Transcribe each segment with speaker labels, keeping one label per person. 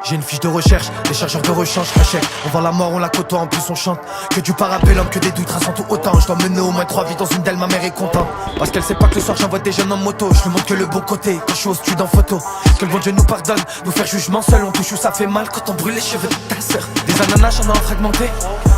Speaker 1: J'ai une fiche de recherche, des chargeurs de rechange, hachette. On vend la mort, on la côtoie, en plus on chante. Que du parabellum, que des doutes, rassent tout autant. Je dois mener au moins 3 vies dans une d'elles, ma mère est contente. Parce qu'elle sait pas que le soir j'envoie des jeunes en moto. Je lui montre que le bon côté, quand je suis au studio en photo. Que le bon Dieu nous pardonne, nous faire jugement seul. On touche où ça fait mal quand on brûle les cheveux de ta sœur. Des ananas, j'en ai en fragmenté.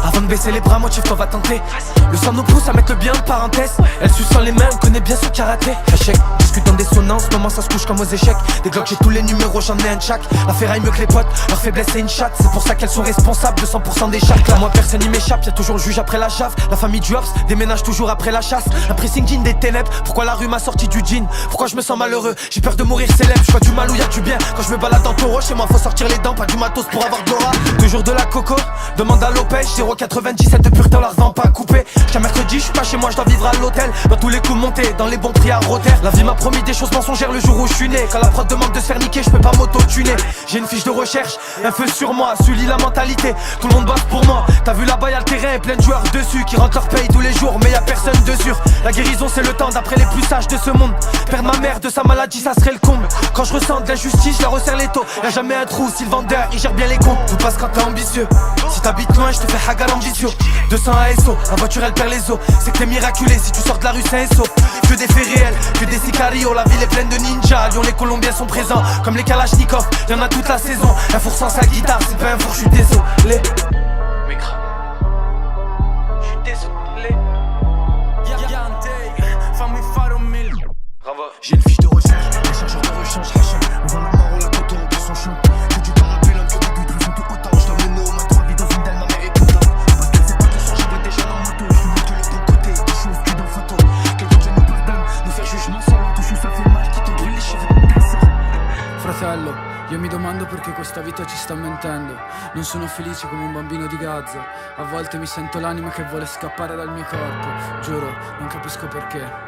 Speaker 1: Avant de baisser les bras, moi chef, on va tenter. Le sang nous pousse à mettre le bien de parenthèse. Elle suce sans les mains, on connaît bien ce karaté. Hachette, discute en dissonance, moment ça se couche comme aux échecs. Des glocks, j'ai tous les numéros, j'en ai un de chaque. La ferraille mieux que les potes, leur faiblesse c'est une chatte. C'est pour ça qu'elles sont responsables de 100% des chattes. Là moi personne n'y m'échappe, y'a toujours le juge après la chave. La famille du Hobbs déménage toujours après la chasse. Un pressing jean des ténèbres, pourquoi la rue m'a sorti du jean? Pourquoi je me sens malheureux? J'ai peur de mourir célèbre, je vois du mal ou y'a du bien. Quand je me balade en taureau, chez moi faut sortir les dents, pas du matos pour avoir de l'aura. Toujours de la coco, demande à Lopez, 0,97 de pureté, on la revend pas coupé. Jusqu'à mercredi, je suis pas chez moi, je dois vivre à l'hôtel. Dans tous les coups montés, dans les bons prix à Rotter. La vie m'a promis des choses mensongères le jour où je suis né. Quand la prod demande de se faire niquer, je peux pas m'auto-tuner. J'ai une fiche de recherche, un feu sur moi, Sully la mentalité, tout le monde bosse pour moi. T'as vu là-bas y'a le terrain, plein de joueurs dessus qui rentrent leur paye tous les jours, mais y'a personne de sûr. La guérison c'est le temps d'après les plus sages de ce monde. Perdre ma mère de sa maladie, ça serait le comble. Quand je ressens de l'injustice, je la resserre les taux. Y'a jamais un trou si le vendeur il gère bien les comptes. Tout passe quand t'es ambitieux. Si t'habites loin, je te fais hagal ambitieux. 200 ASO, la voiture elle perd les os. C'est que t'es miraculé si tu sors de la rue sain et sauf. Que des faits réels, que des sicarios. La ville est pleine de ninjas, à Lyon les Colombiens sont présents. Comme les Kalachnikov, y'en a toute la saison. Un four sans sa guitare, c'est pas un four, je suis désolé. Je suis désolé. J'ai une fiche de recherche, des chargeurs de rechange, hachette. On vend la mort, on la côtoie, on plus son chante. Que du parabellum, que des buts, rassent tout autant. Je dois mener au moins 3 vies dans une d'elles, ma mère est contente. Parce qu'elle sait pas que le soir j'envoie des jeunes en moto. Je lui montre que le bon côté, je suis au studio en photo. Que le bon Dieu nous pardonne, nous faire jugement seul. On touche où ça fait mal, qui t'en brûle les cheveux de ta sœur.
Speaker 2: Fratello, io mi domando perché questa vita ci sta mentendo. Non sono felice come un bambino di Gaza. A volte mi sento l'anima che vuole scappare dal mio corpo. Giuro, non capisco perché.